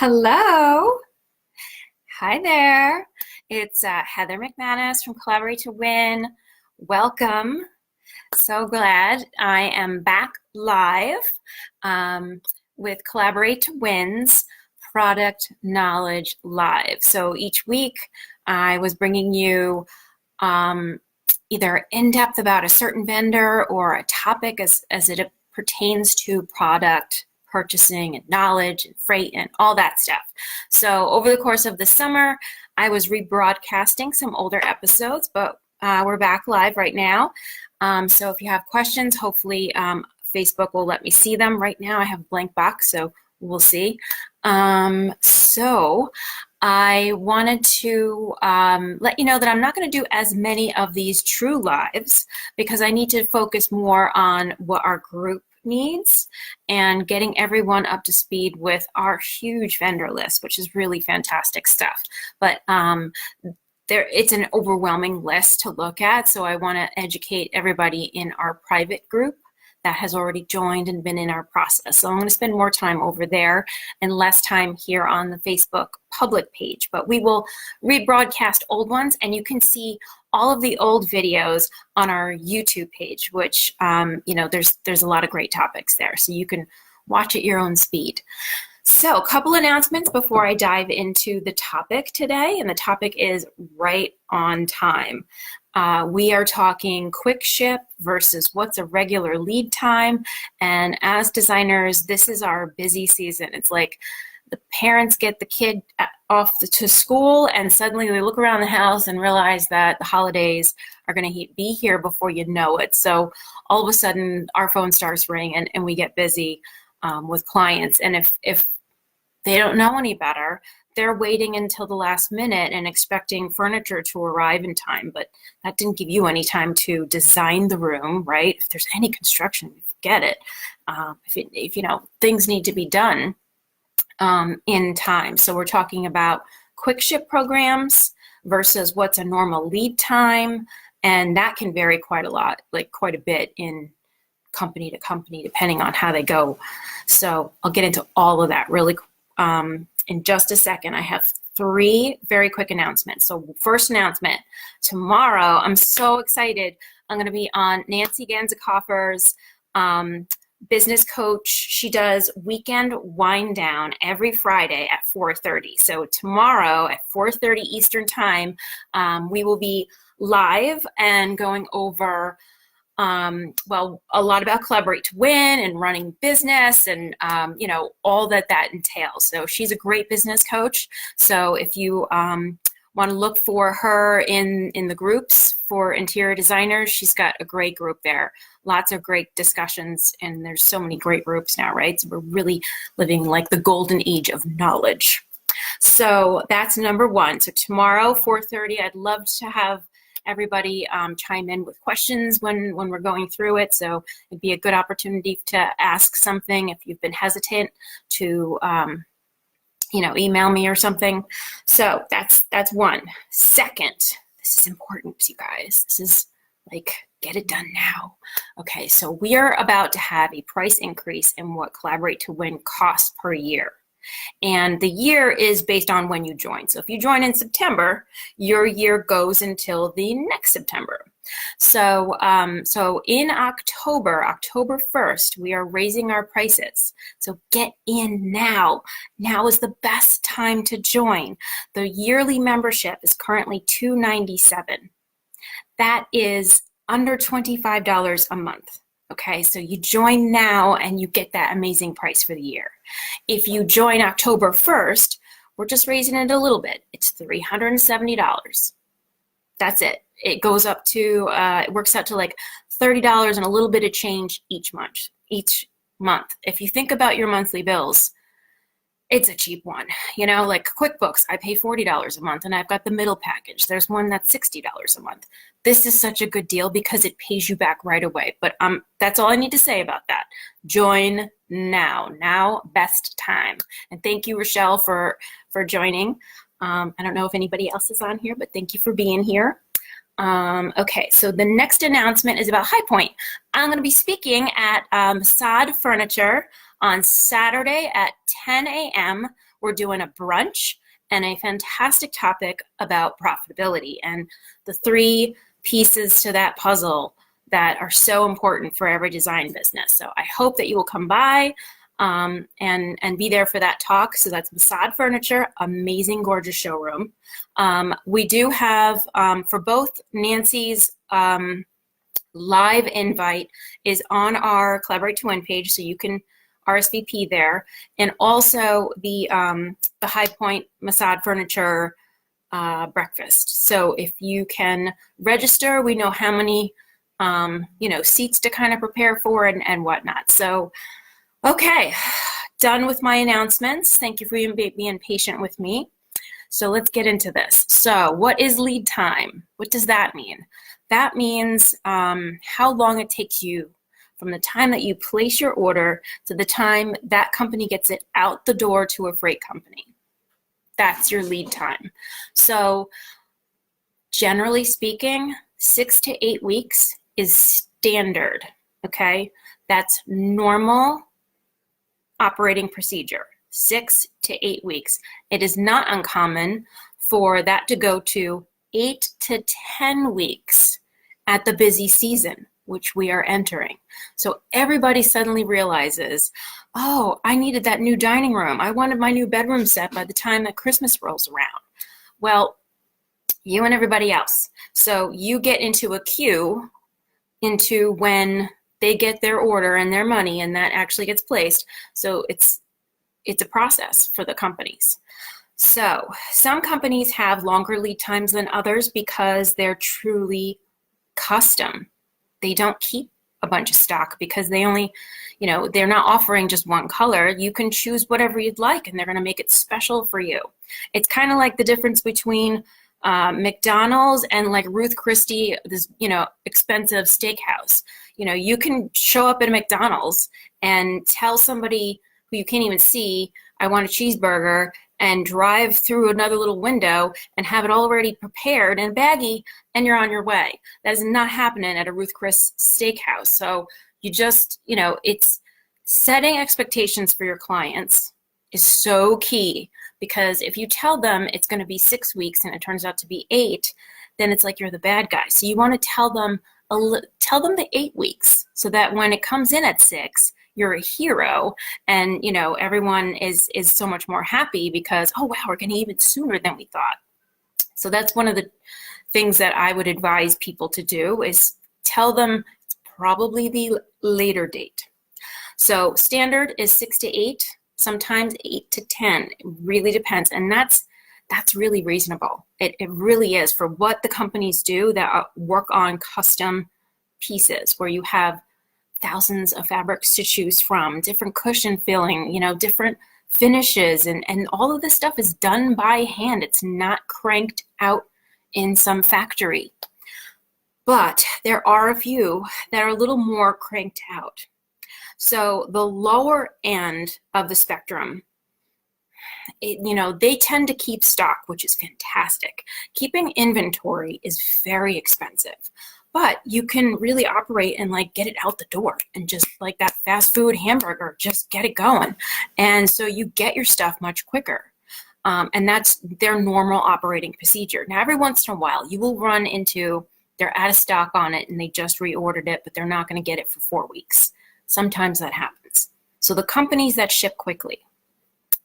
Hello. Hi there. It's Heather McManus from Collaborate to Win. Welcome. So glad I am back live with Collaborate to Win's Product Knowledge Live. So each week I was bringing you either in-depth about a certain vendor or a topic as it pertains to product purchasing and knowledge and freight and all that stuff. So over the course of the summer, I was rebroadcasting some older episodes, but we're back live right now. So if you have questions, hopefully Facebook will let me see them. Right now I have a blank box, so we'll see. So I wanted to let you know that I'm not going to do as many of these true lives because I need to focus more on what our group needs and getting everyone up to speed with our huge vendor list, which is really fantastic stuff. But it's an overwhelming list to look at, so I want to educate everybody in our private group that has already joined and been in our process. So I'm going to spend more time over there and less time here on the Facebook public page. But we will rebroadcast old ones, and you can see all of the old videos on our YouTube page, which, there's a lot of great topics there. So you can watch at your own speed. So a couple announcements before I dive into the topic today, and the topic is right on time. We are talking quick ship versus what's a regular lead time. And as designers, this is our busy season. It's like the parents get the kid off to school and suddenly they look around the house and realize that the holidays are going to be here before you know it. So all of a sudden our phone starts ringing and we get busy with clients. And if they don't know any better, they're waiting until the last minute and expecting furniture to arrive in time, but that didn't give you any time to design the room, right? If there's any construction, forget it. If things need to be done in time. So we're talking about quick ship programs versus what's a normal lead time, and that can vary quite a lot, like quite a bit in company to company, depending on how they go. So I'll get into all of that really in just a second. I have 3 very quick announcements. So first announcement, tomorrow, I'm so excited. I'm going to be on Nancy Ganzakoffer's business coach. She does weekend wind down every Friday at 4:30. So tomorrow at 4:30 Eastern time, we will be live and going over a lot about Collaborate to Win and running business and, all that entails. So she's a great business coach. So if you want to look for her in the groups for interior designers, she's got a great group there. Lots of great discussions, and there's so many great groups now, right? So we're really living like the golden age of knowledge. So that's number 1. So tomorrow, 4:30, I'd love to have everybody chime in with questions when we're going through it. So it'd be a good opportunity to ask something if you've been hesitant to, email me or something. So that's 1. Second, this is important, you guys. This is like, get it done now. Okay, so we are about to have a price increase in what Collaborate to Win costs per year. And the year is based on when you join. So if you join in September, your year goes until the next September. So in October 1st, we are raising our prices. So get in now. Now is the best time to join. The yearly membership is currently $297. That is under $25 a month. Okay, so you join now and you get that amazing price for the year. If you join October 1st, we're just raising it a little bit. It's $370. That's it. It goes up to, it works out to like $30 and a little bit of change each month. If you think about your monthly bills, it's a cheap one. Like QuickBooks, I pay $40 a month and I've got the middle package. There's one that's $60 a month. This is such a good deal because it pays you back right away. But that's all I need to say about that. Join now. Now, best time. And thank you, Rochelle, for joining. I don't know if anybody else is on here, but thank you for being here. Okay, so the next announcement is about High Point. I'm going to be speaking at Sod Furniture On Saturday at 10 a.m., we're doing a brunch and a fantastic topic about profitability and the three pieces to that puzzle that are so important for every design business. So I hope that you will come by and be there for that talk. So that's Masad Furniture, amazing, gorgeous showroom. We do have, for both Nancy's live invite is on our Collaborate to Win page, so you can RSVP there, and also the High Point Masad Furniture breakfast. So if you can register, we know how many seats to kind of prepare for and whatnot. So, okay, done with my announcements. Thank you for being patient with me. So let's get into this. So what is lead time? What does that mean? That means how long it takes you from the time that you place your order to the time that company gets it out the door to a freight company. That's your lead time. So generally speaking, 6 to 8 weeks is standard, okay? That's normal operating procedure, 6 to 8 weeks. It is not uncommon for that to go to 8 to 10 weeks at the busy season, which we are entering. So everybody suddenly realizes, oh, I needed that new dining room. I wanted my new bedroom set by the time that Christmas rolls around. Well, you and everybody else. So you get into a queue into when they get their order and their money and that actually gets placed. So it's a process for the companies. So some companies have longer lead times than others because they're truly custom. They don't keep a bunch of stock because they only, they're not offering just one color. You can choose whatever you'd like and they're going to make it special for you. It's kind of like the difference between McDonald's and like Ruth Christie, this, expensive steakhouse. You can show up at a McDonald's and tell somebody who you can't even see, I want a cheeseburger, and drive through another little window and have it already prepared and baggy, and you're on your way. That is not happening at a Ruth Chris steakhouse. So you just, it's setting expectations for your clients is so key, because if you tell them it's going to be 6 weeks and it turns out to be 8, then it's like you're the bad guy. So you want to tell them the 8 weeks so that when it comes in at 6, you're a hero, and everyone is so much more happy because, oh wow, we're getting even sooner than we thought. So that's one of the things that I would advise people to do, is tell them it's probably the later date. So standard is 6 to 8, sometimes 8 to 10. It really depends, and that's really reasonable. It really is for what the companies do that work on custom pieces where you have thousands of fabrics to choose from, different cushion filling, different finishes, and all of this stuff is done by hand. It's not cranked out in some factory. But there are a few that are a little more cranked out. So the lower end of the spectrum, they tend to keep stock, which is fantastic. Keeping inventory is very expensive. But you can really operate and get it out the door, and just like that fast food hamburger, just get it going. And so you get your stuff much quicker. And that's their normal operating procedure. Now, every once in a while, you will run into they're out of stock on it and they just reordered it, but they're not going to get it for 4 weeks. Sometimes that happens. So the companies that ship quickly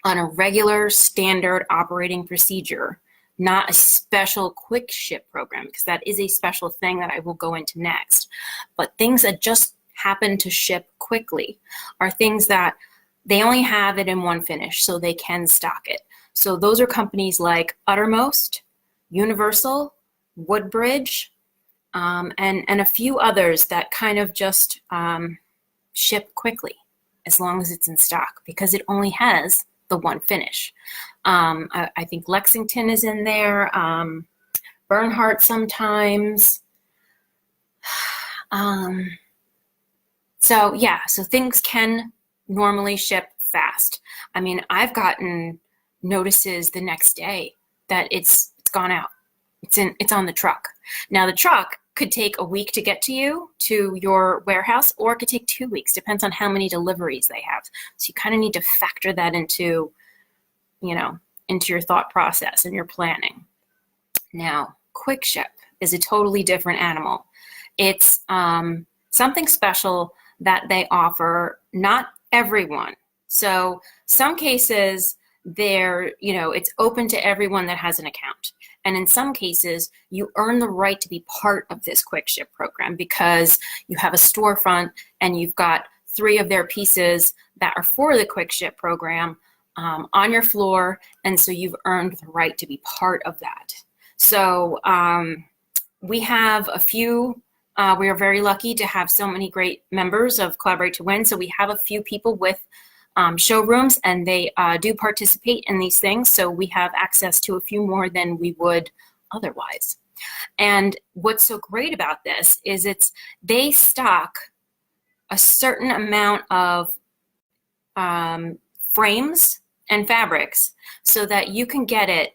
on a regular standard operating procedure, not a special quick ship program, because that is a special thing that I will go into next. But things that just happen to ship quickly are things that they only have it in one finish, so they can stock it. So those are companies like Uttermost, Universal, Woodbridge, and a few others that kind of just ship quickly as long as it's in stock, because it only has the one finish. I think Lexington is in there, Bernhardt sometimes. So things can normally ship fast. I mean, I've gotten notices the next day that it's gone out. It's on the truck. Now the truck could take a week to get to you, to your warehouse, or it could take 2 weeks. Depends on how many deliveries they have. So you kind of need to factor that into, into your thought process and your planning. Now, quick ship is a totally different animal. It's something special that they offer, not everyone. So some cases it's open to everyone that has an account. And in some cases, you earn the right to be part of this quick ship program because you have a storefront and you've got 3 of their pieces that are for the quick ship program on your floor. And so you've earned the right to be part of that. So we have a few, we are very lucky to have so many great members of Collaborate to Win. So we have a few people with showrooms, and they do participate in these things. So we have access to a few more than we would otherwise. And what's so great about this is they stock a certain amount of frames and fabrics so that you can get it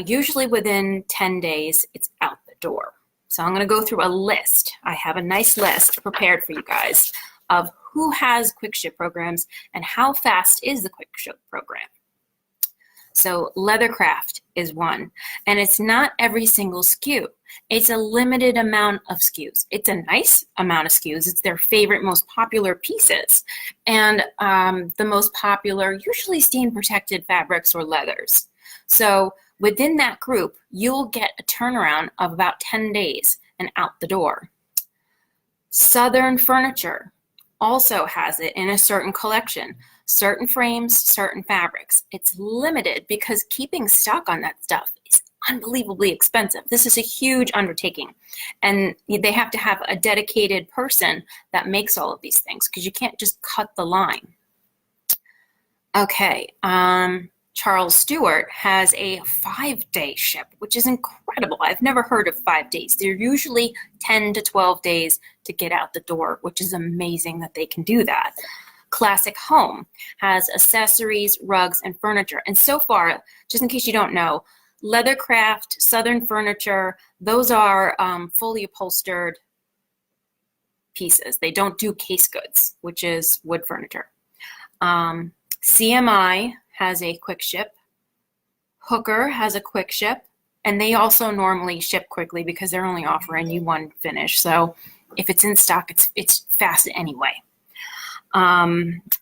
usually within 10 days, it's out the door. So I'm going to go through a list. I have a nice list prepared for you guys of who has quick ship programs and how fast is the quick ship program. So Leathercraft is one, and it's not every single SKU. It's a limited amount of SKUs. It's a nice amount of SKUs. It's their favorite, most popular pieces. And the most popular, usually stain protected fabrics or leathers. So within that group, you'll get a turnaround of about 10 days and out the door. Southern Furniture also has it in a certain collection, certain frames, certain fabrics. It's limited because keeping stock on that stuff is unbelievably expensive. This is a huge undertaking, and they have to have a dedicated person that makes all of these things because you can't just cut the line. Okay, Charles Stewart has a 5-day ship, which is incredible. I've never heard of 5 days. They're usually 10 to 12 days to get out the door, which is amazing that they can do that. Classic Home has accessories, rugs, and furniture. And so far, just in case you don't know, Leathercraft, Southern Furniture, those are fully upholstered pieces. They don't do case goods, which is wood furniture. CMI has a quick ship. Hooker has a quick ship, and they also normally ship quickly because they're only offering you one finish. So if it's in stock, it's fast anyway.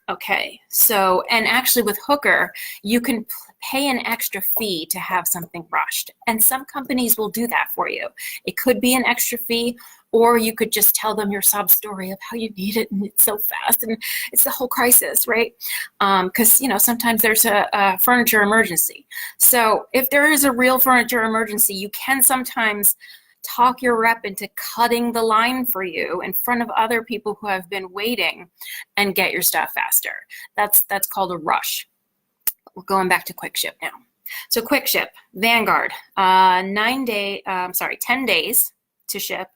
Okay, so, and actually with Hooker, you can pay an extra fee to have something rushed. And some companies will do that for you. It could be an extra fee, or you could just tell them your sob story of how you need it and it's so fast and it's the whole crisis, right? Because, sometimes there's a furniture emergency. So if there is a real furniture emergency, you can sometimes talk your rep into cutting the line for you in front of other people who have been waiting and get your stuff faster. That's called a rush. We're going back to quick ship now. So quick ship, Vanguard, 10 days to ship.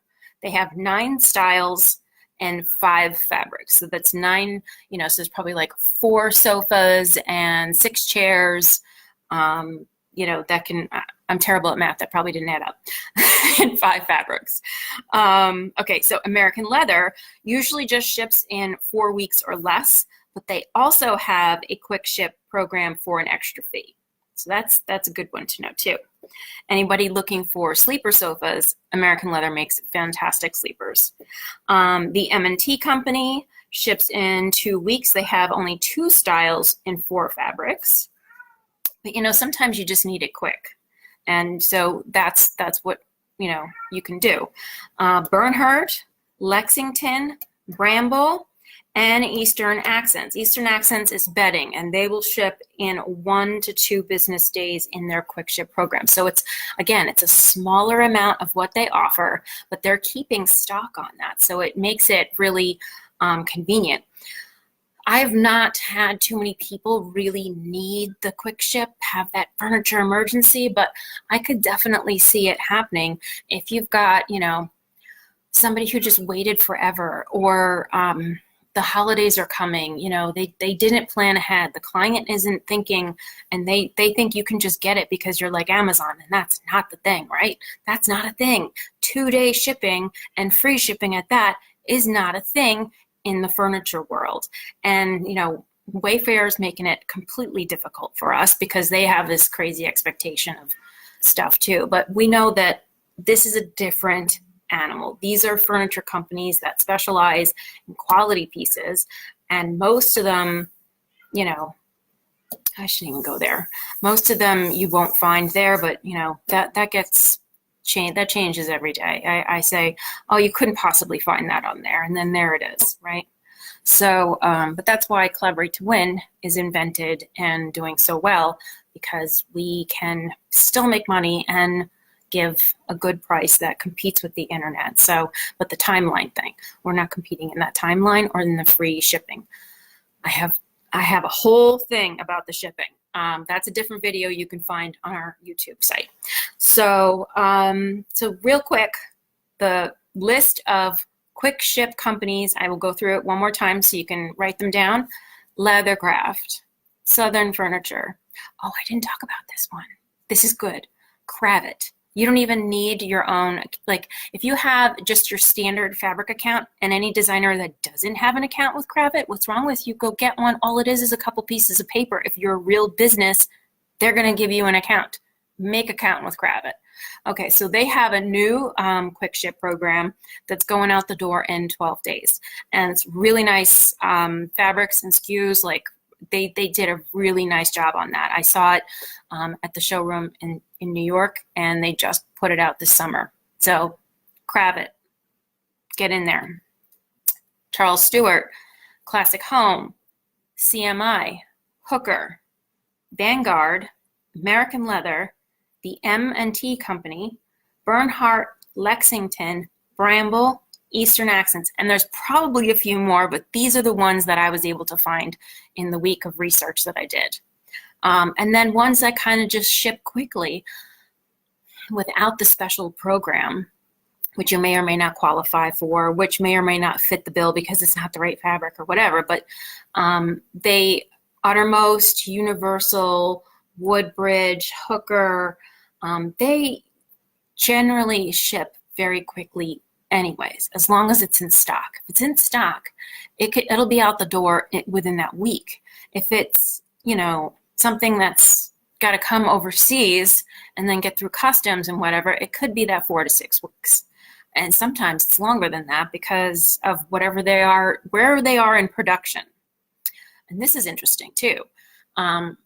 They have 9 styles and 5 fabrics. So that's 9, so there's probably like 4 sofas and 6 chairs. That can, I'm terrible at math, that probably didn't add up, and 5 fabrics. Okay, so American Leather usually just ships in 4 weeks or less, but they also have a quick ship program for an extra fee. So that's a good one to know too. Anybody looking for sleeper sofas, American Leather makes fantastic sleepers. The M&T company ships in 2 weeks. They have only 2 styles and 4 fabrics. But sometimes you just need it quick. And so that's what you can do. Bernhard, Lexington, Bramble, and Eastern Accents. Eastern Accents is bedding, and they will ship in 1 to 2 business days in their quick ship program. So it's a smaller amount of what they offer, but they're keeping stock on that. So it makes it really convenient. I've not had too many people really need the quick ship, have that furniture emergency, but I could definitely see it happening if you've got, somebody who just waited forever, or the holidays are coming, you know, they didn't plan ahead. The client isn't thinking, and they think you can just get it because you're like Amazon, and that's not the thing, right? That's not a thing. 2-day shipping and free shipping at that is not a thing in the furniture world. And, you know, Wayfair is making it completely difficult for us because they have this crazy expectation of stuff too. But we know that this is a different animal. These are furniture companies that specialize in quality pieces, and most of them, you know, I shouldn't even go there. Most of them you won't find there, but you know, that gets changed. That changes every day. I say, oh, you couldn't possibly find that on there, and then there it is, right? So, but that's why Collaborate to Win is invented and doing so well, because we can still make money and give a good price that competes with the internet. So, but the timeline thing, we're not competing in that timeline or in the free shipping. I have a whole thing about the shipping. That's a different video you can find on our YouTube site. So, so real quick, the list of quick ship companies, I will go through it one more time so you can write them down. Leathercraft, Southern Furniture. Oh, I didn't talk about this one. This is good. Cravat. You don't even need your own, like if you have just your standard fabric account, and any designer that doesn't have an account with Cravat, what's wrong with you? Go get one. All it is a couple pieces of paper. If you're a real business, they're going to give you an account. Make account with Cravat. Okay, so they have a new quick ship program that's going out the door in 12 days. And it's really nice fabrics and SKUs. Like they did a really nice job on that. I saw it at the showroom in New York, and they just put it out this summer. So Cravat, get in there. Charles Stewart, Classic Home, CMI, Hooker, Vanguard, American Leather, the M&T Company, Bernhardt, Lexington, Bramble, Eastern Accents, and there's probably a few more, but these are the ones that I was able to find in the week of research that I did. And then ones that kind of just ship quickly without the special program, which you may or may not qualify for, which may or may not fit the bill because it's not the right fabric or whatever, but they, Uttermost, Universal, Woodbridge, Hooker, they generally ship very quickly anyways, as long as it's in stock. If it's in stock, it'll be out the door within that week. If it's, you know, something that's got to come overseas and then get through customs and whatever, it could be that 4 to 6 weeks. And sometimes it's longer than that because of whatever they are, where they are in production. And this is interesting too.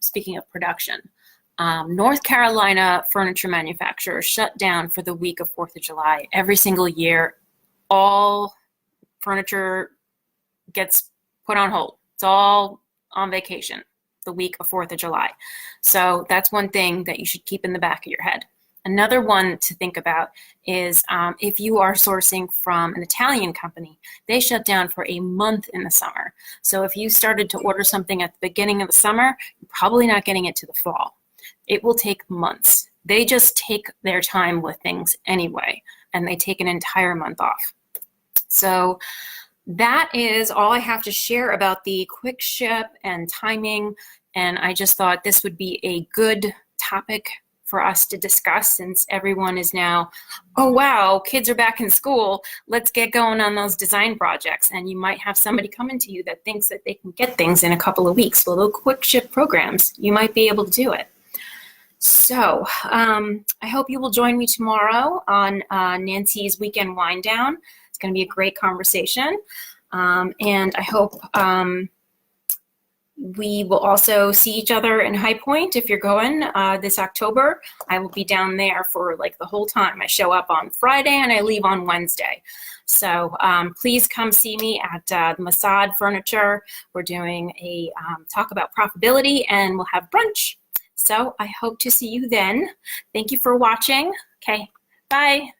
Speaking of production, North Carolina furniture manufacturers shut down for the week of 4th of July. Every single year, all furniture gets put on hold. It's all on vacation the week of 4th of July. So that's one thing that you should keep in the back of your head. Another one to think about is if you are sourcing from an Italian company, they shut down for a month in the summer. So if you started to order something at the beginning of the summer, you're probably not getting it to the fall. It will take months. They just take their time with things anyway, and they take an entire month off. So that is all I have to share about the quick ship and timing. And I just thought this would be a good topic for us to discuss since everyone is now, oh wow, kids are back in school, let's get going on those design projects. And you might have somebody coming to you that thinks that they can get things in a couple of weeks. Well, those quick ship programs, you might be able to do it. So I hope you will join me tomorrow on Nancy's Weekend Wind Down. It's going to be a great conversation. And I hope we will also see each other in High Point if you're going this October. I will be down there for like the whole time. I show up on Friday and I leave on Wednesday. So please come see me at the Masad Furniture. We're doing a talk about profitability, and we'll have brunch. So I hope to see you then. Thank you for watching. Okay, bye.